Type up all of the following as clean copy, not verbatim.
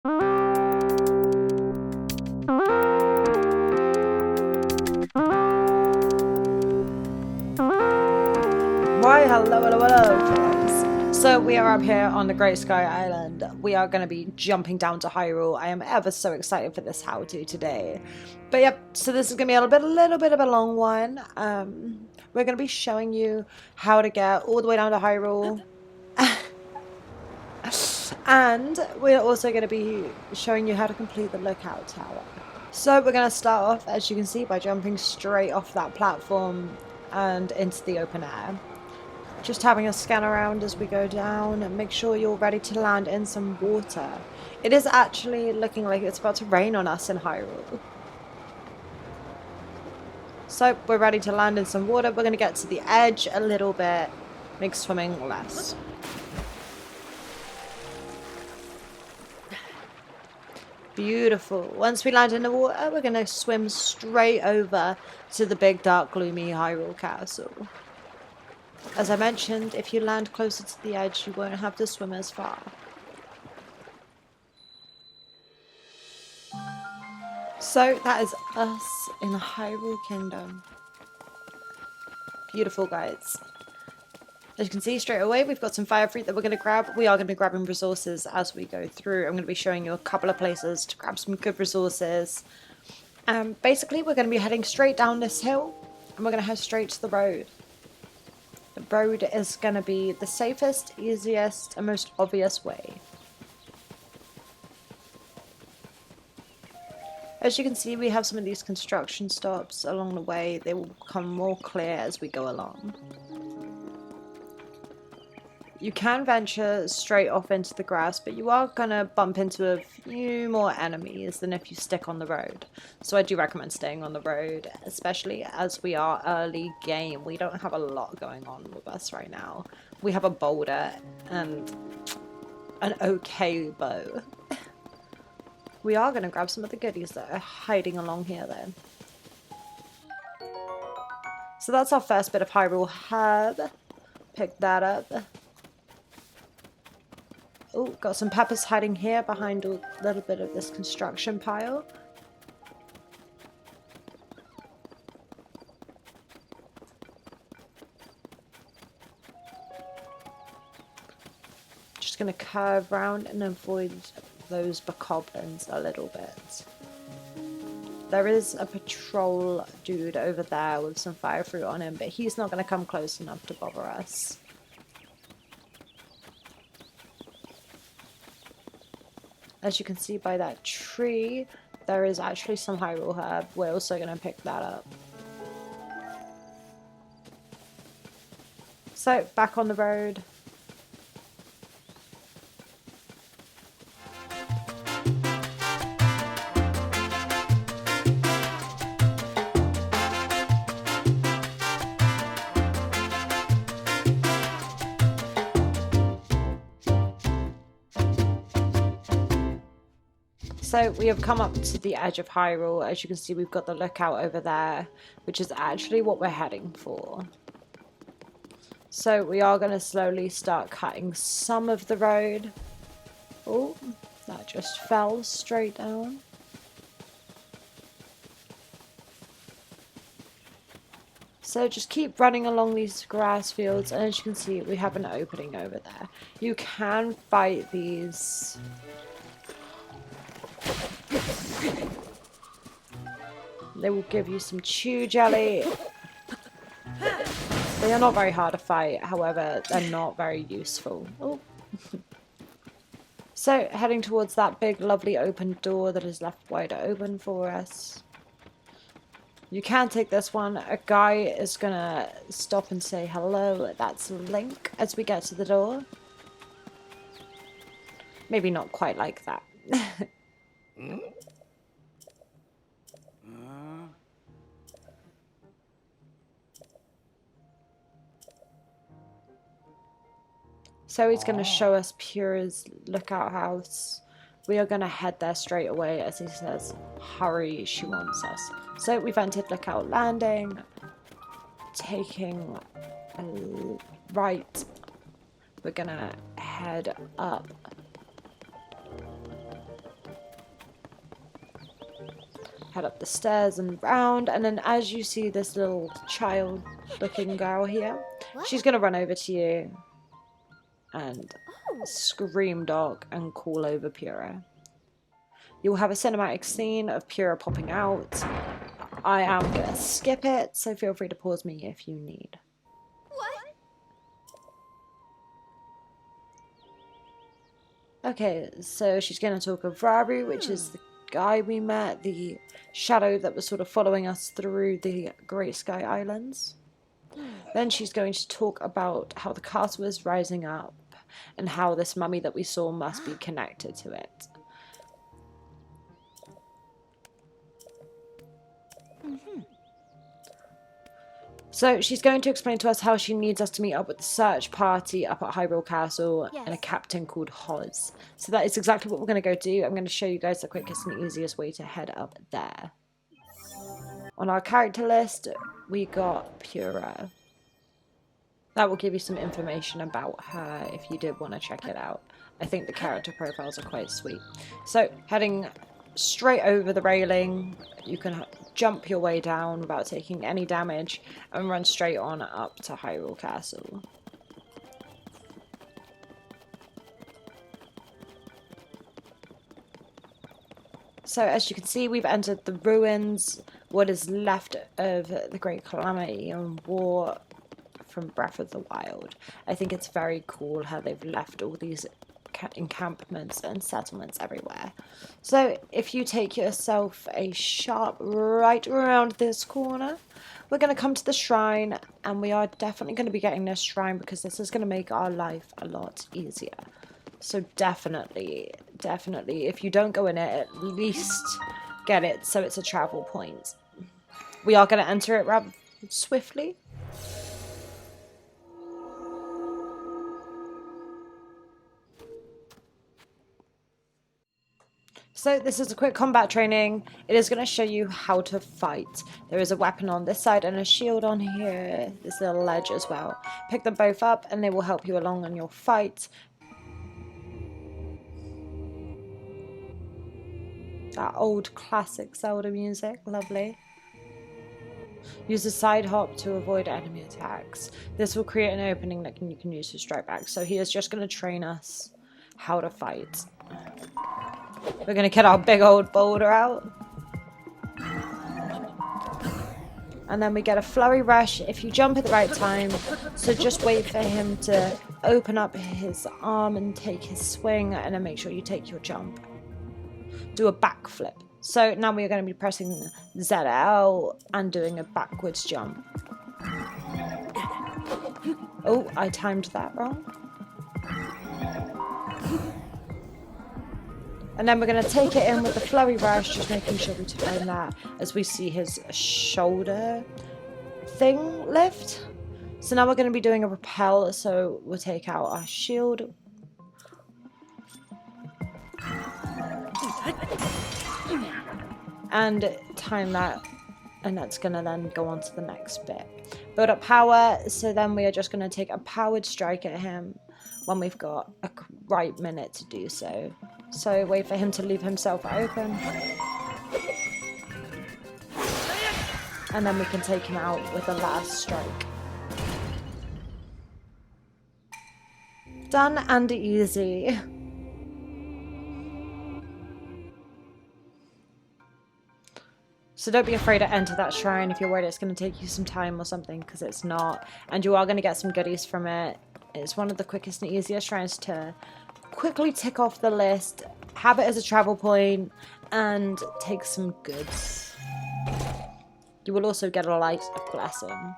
Why, hello, friends. So we are up here on the Great Sky Island. We are going to be jumping down to Hyrule. I am ever so excited for this how-to today. But yep, so this is going to be a little bit of a long one. We're going to be showing you how to get all the way down to Hyrule. And we're also going to be showing you how to complete the lookout tower. So we're going to start off, as you can see, by jumping straight off that platform and into the open air. Just having a scan around as we go down and make sure you're ready to land in some water. It is actually looking like it's about to rain on us in Hyrule. So we're ready to land in some water. We're going to get to the edge a little bit, make swimming less. Beautiful. Once we land in the water, we're going to swim straight over to the big, dark, gloomy Hyrule Castle. As I mentioned, if you land closer to the edge, you won't have to swim as far. So that is us in the Hyrule Kingdom. Beautiful, guys. As you can see straight away, we've got some fire fruit that we're going to grab. We are going to be grabbing resources as we go through. I'm going to be showing you a couple of places to grab some good resources. Basically, we're going to be heading straight down this hill, and we're going to head straight to the road. The road is going to be the safest, easiest, and most obvious way. As you can see, we have some of these construction stops along the way. They will become more clear as we go along. You can venture straight off into the grass, but you are going to bump into a few more enemies than if you stick on the road. So I do recommend staying on the road, especially as we are early game. We don't have a lot going on with us right now. We have a boulder and an okay bow. We are going to grab some of the goodies that are hiding along here though. So that's our first bit of Hyrule herb. Pick that up. Oh, got some peppers hiding here behind a little bit of this construction pile. Just going to curve round and avoid those bokoblins a little bit. There is a patrol dude over there with some fire fruit on him, but he's not going to come close enough to bother us. As you can see by that tree, there is actually some Hyrule herb. We're also going to pick that up. So, back on the road. So we have come up to the edge of Hyrule. As you can see, we've got the lookout over there, which is actually what we're heading for. So we are going to slowly start cutting some of the road. Oh, that just fell straight down. So just keep running along these grass fields, and as you can see, we have an opening over there. You can fight these. They will give you some chew jelly. They are not very hard to fight, however, they're not very useful. Oh. So, heading towards that big, lovely open door that is left wide open for us. You can take this one. A guy is gonna stop and say hello. That's Link as we get to the door. Maybe not quite like that. So he's going to show us Purah's lookout house. We are going to head there straight away as he says, hurry, she wants us. So we've entered lookout landing, taking a right. We're going to head up. Head up the stairs and round, and then as you see this little child looking girl here, she's going to run over to you and scream dog and call over Purah. You'll have a cinematic scene of Purah popping out. I am going to skip it, so feel free to pause me if you need. Okay, so she's going to talk of Raru, which is the guy we met, the shadow that was sort of following us through the Great Sky Islands. Then she's going to talk about how the castle is rising up and how this mummy that we saw must be connected to it. So she's going to explain to us how she needs us to meet up with the search party up at Hyrule Castle and a captain called Hoz. So that is exactly what we're going to go do. I'm going to show you guys the quickest and easiest way to head up there. On our character list, we got Purah. That will give you some information about her if you did want to check it out. I think the character profiles are quite sweet. So heading straight over the railing, you can jump your way down without taking any damage and run straight on up to Hyrule Castle. So as you can see, we've entered the ruins, what is left of the Great Calamity and War from Breath of the Wild. I think it's very cool how they've left all these encampments and settlements everywhere. So if you take yourself a sharp right around this corner, we're going to come to the shrine, and we are definitely going to be getting this shrine because this is going to make our life a lot easier. So definitely, if you don't go in it, at least get it so it's a travel point. We are going to enter it rather swiftly. So this is a quick combat training. It is going to show you how to fight. There is a weapon on this side and a shield on here. This little ledge as well. Pick them both up and they will help you along on your fight. That old classic Zelda music. Lovely. Use the side hop to avoid enemy attacks. This will create an opening that you can use to strike back. So he is just going to train us how to fight. We're going to get our big old boulder out. And then we get a flurry rush if you jump at the right time. So just wait for him to open up his arm and take his swing, and then make sure you take your jump. Do a backflip. So now we are going to be pressing ZL and doing a backwards jump. Oh, I timed that wrong. And then we're going to take it in with the flurry rush, just making sure we time that as we see his shoulder thing lift. So now we're going to be doing a repel, so we'll take out our shield. And time that, and that's going to then go on to the next bit. Build up power, so then we are just going to take a powered strike at him when we've got a right minute to do so. So wait for him to leave himself open. And then we can take him out with the last strike. Done and easy. So don't be afraid to enter that shrine if you're worried it's going to take you some time or something, because it's not. And you are going to get some goodies from it. It's one of the quickest and easiest shrines to quickly tick off the list, have it as a travel point, and take some goods. You will also get a light of blessing.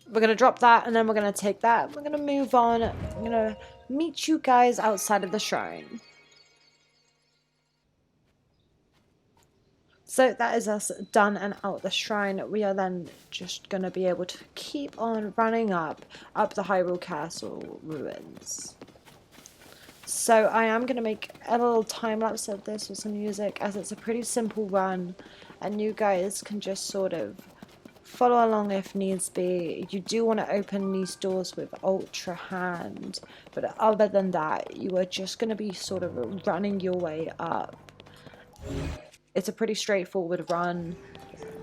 We're going to drop that, and then we're going to take that. We're going to move on. I'm going to meet you guys outside of the shrine. So that is us done and out the shrine. We are then just going to be able to keep on running up the Hyrule Castle ruins. So I am going to make a little time lapse of this with some music, as it's a pretty simple run and you guys can just sort of follow along if needs be. You do want to open these doors with Ultra Hand, but other than that, you are just going to be sort of running your way up. It's a pretty straightforward run.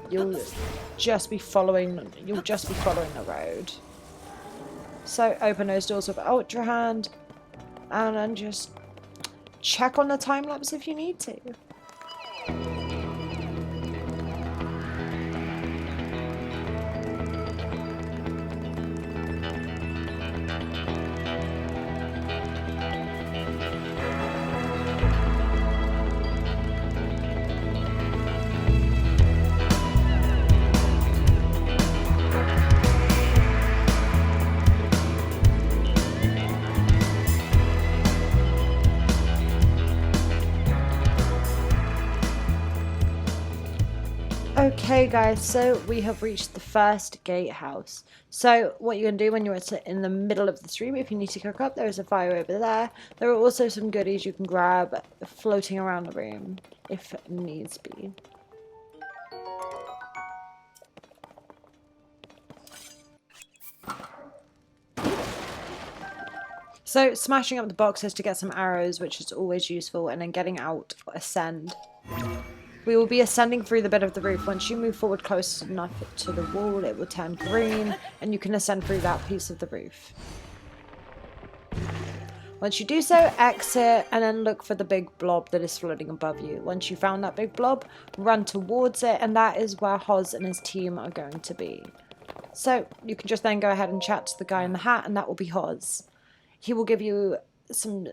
You'll just be following the road. So open those doors with Ultra Hand, and then just check on the time lapse if you need to. Okay guys, so we have reached the first gatehouse. So what you're going to do when you're in the middle of this room, if you need to cook up, there is a fire over there. There are also some goodies you can grab floating around the room if needs be. So smashing up the boxes to get some arrows, which is always useful, and then getting out, ascend. We will be ascending through the bit of the roof. Once you move forward close enough to the wall, it will turn green, and you can ascend through that piece of the roof. Once you do so, exit, and then look for the big blob that is floating above you. Once you found that big blob, run towards it, and that is where Hoz and his team are going to be. So you can just then go ahead and chat to the guy in the hat, and that will be Hoz. He will give you some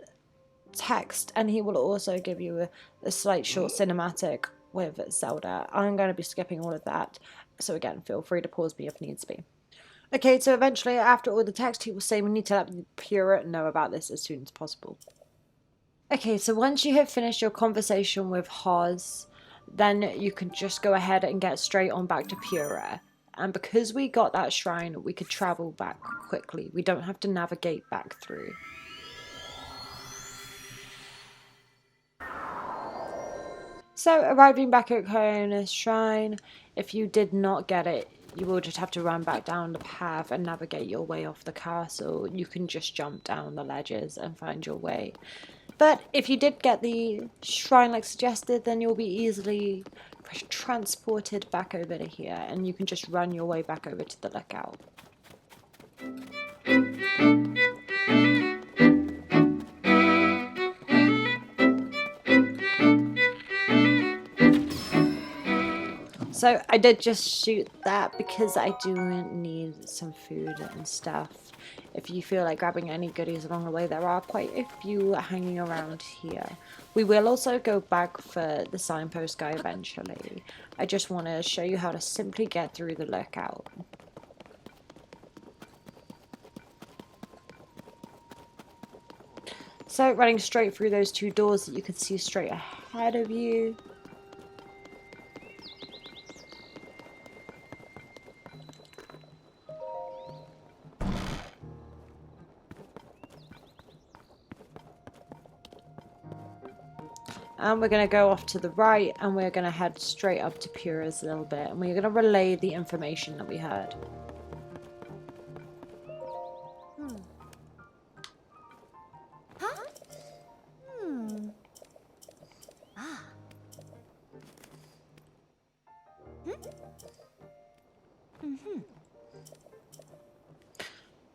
text, and he will also give you a slight short cinematic with Zelda. I'm going to be skipping all of that, so again, feel free to pause me if needs be. Okay, so eventually, after all the text, he will say we need to let Purah know about this as soon as possible. Okay, so once you have finished your conversation with Hoz, then you can just go ahead and get straight on back to Purah. And because we got that shrine, we could travel back quickly. We don't have to navigate back through. So, arriving back at Kyononis Shrine, if you did not get it, you will just have to run back down the path and navigate your way off the castle. You can just jump down the ledges and find your way. But if you did get the shrine like suggested, then you'll be easily transported back over to here, and you can just run your way back over to the lookout. So I did just shoot that because I do need some food and stuff. If you feel like grabbing any goodies along the way, there are quite a few hanging around here. We will also go back for the signpost guy eventually. I just want to show you how to simply get through the lookout. So running straight through those two doors that you can see straight ahead of you. And we're going to go off to the right, and we're going to head straight up to Purah's a little bit, and we're going to relay the information that we heard.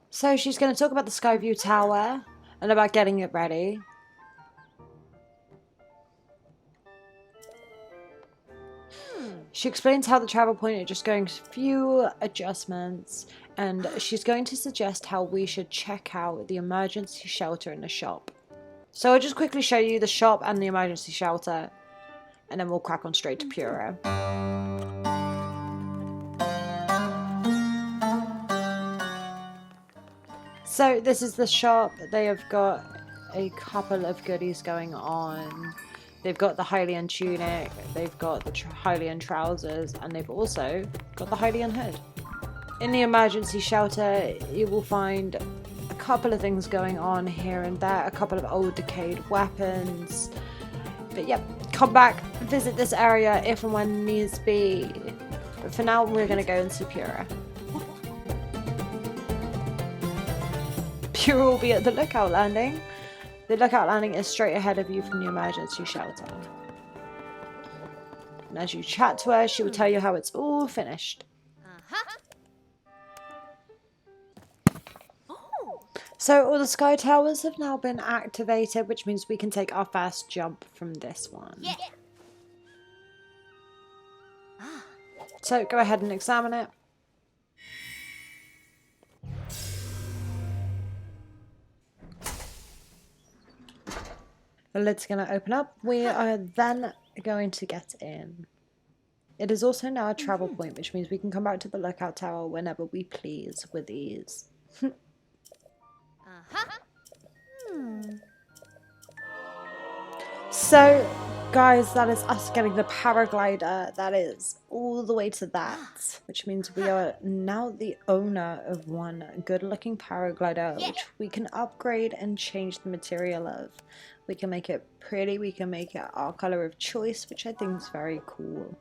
So she's going to talk about the Skyview Tower and about getting it ready. She explains how the travel point is just going through few adjustments, and she's going to suggest how we should check out the emergency shelter in the shop. So I'll just quickly show you the shop and the emergency shelter, and then we'll crack on straight to Purah. So this is the shop. They have got a couple of goodies going on. They've got the Hylian tunic, they've got the Hylian trousers, and they've also got the Hylian hood. In the emergency shelter, you will find a couple of things going on here and there, a couple of old decayed weapons. But yep, come back, visit this area if and when needs be. But for now, we're going to go and see Purah. Purah will be at the lookout landing. The lookout landing is straight ahead of you from the emergency shelter. And as you chat to her, she will tell you how it's all finished. So all the sky towers have now been activated, which means we can take our first jump from this one. Yeah. So go ahead and examine it. The lid's going to open up. We are then going to get in. It is also now a travel point, which means we can come back to the lookout tower whenever we please with ease. So, guys, that is us getting the paraglider. That is all the way to that, which means we are now the owner of one good-looking paraglider, which we can upgrade and change the material of. We can make it pretty, we can make it our color of choice, which I think is very cool.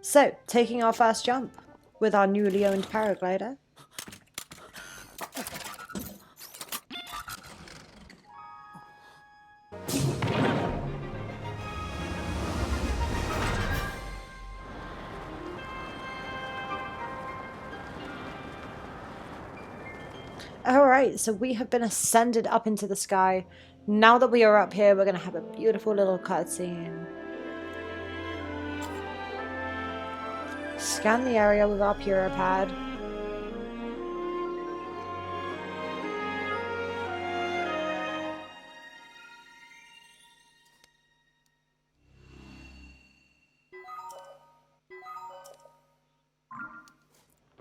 So, taking our first jump with our newly owned paraglider. Alright, so we have been ascended up into the sky. Now that we are up here, we're going to have a beautiful little cutscene. Scan the area with our Purah pad.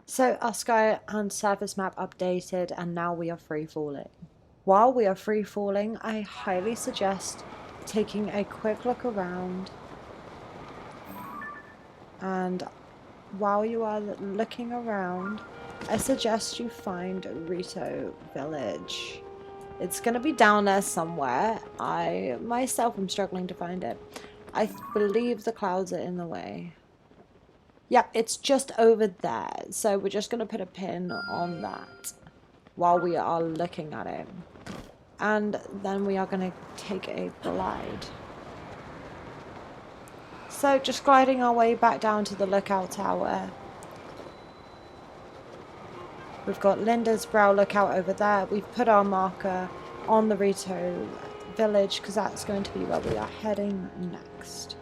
So our sky and surface map updated, and now we are free falling. While we are free falling, I highly suggest taking a quick look around. And while you are looking around, I suggest you find Rito Village. It's going to be down there somewhere. I myself am struggling to find it. I believe the clouds are in the way. Yep, it's just over there. So we're just going to put a pin on that while we are looking at it. And then we are going to take a glide. So just gliding our way back down to the lookout tower. We've got Linda's Brow lookout over there. We've put our marker on the Rito Village because that's going to be where we are heading next.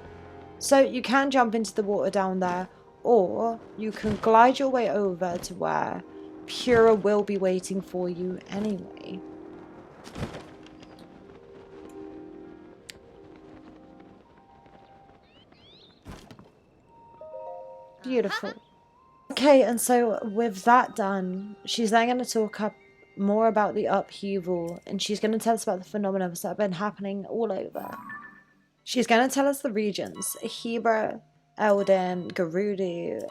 So you can jump into the water down there, or you can glide your way over to where Purah will be waiting for you anyway. Beautiful. Okay, and so with that done, she's then going to talk up more about the upheaval, and she's going to tell us about the phenomena that have been happening all over. She's going to tell us the regions: Hebra, Eldin, Garudi,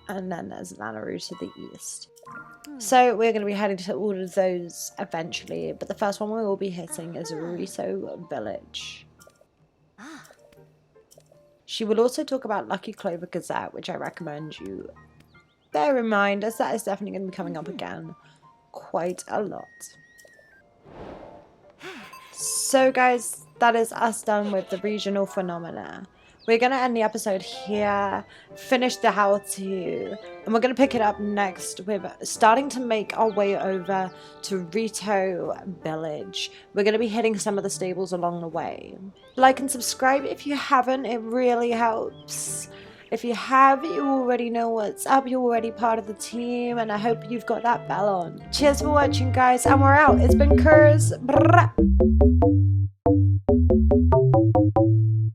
and then there's Lanaru to the east. So we're going to be heading to all of those eventually, but the first one we will be hitting is Rito Village. She will also talk about Lucky Clover Gazette, which I recommend you bear in mind, as that is definitely going to be coming up again quite a lot. So guys, that is us done with the regional phenomena. We're going to end the episode here, finish the how-to, and we're going to pick it up next with starting to make our way over to Rito Village. We're going to be hitting some of the stables along the way. Like and subscribe if you haven't, it really helps. If you have, you already know what's up, you're already part of the team, and I hope you've got that bell on. Cheers for watching, guys, and we're out. It's been Kurs.